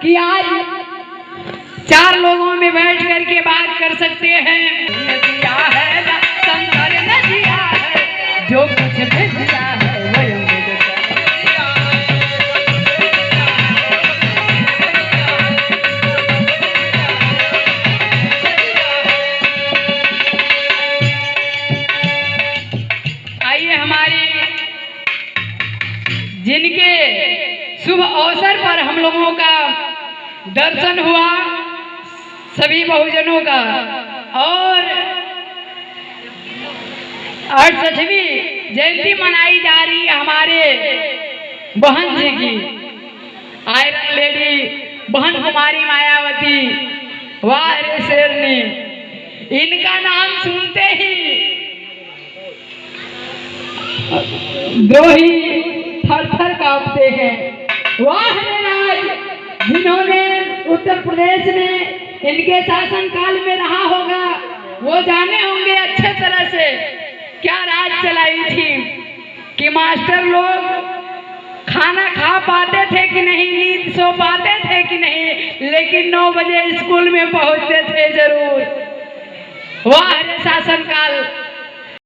कि आज 4 लोगों में बैठ करके बात कर सकते हैं। दिया है ना संसार ने दिया है, जो कुछ भी दिया है वही हमें देता है। आइए हमारी जिनके शुभ अवसर पर हम लोगों का दर्शन हुआ, सभी बहुजनों का, और 68वीं जयंती मनाई जा रही है हमारे बहन जी की, आयरन लेडी बहन कुमारी मायावती। वाह रे शेरनी, इनका नाम सुनते ही द्रोही थर-थर कांपते हैं। वाह रे राज, जिन्होंने उत्तर प्रदेश में इनके शासन काल में रहा होगा, वो जाने होंगे अच्छे तरह से क्या राज चलाई थी कि मास्टर लोग खाना खा पाते थे कि नहीं, नींद सो पाते थे कि नहीं, लेकिन 9 बजे स्कूल में पहुंचते थे जरूर। वाह रे शासन काल।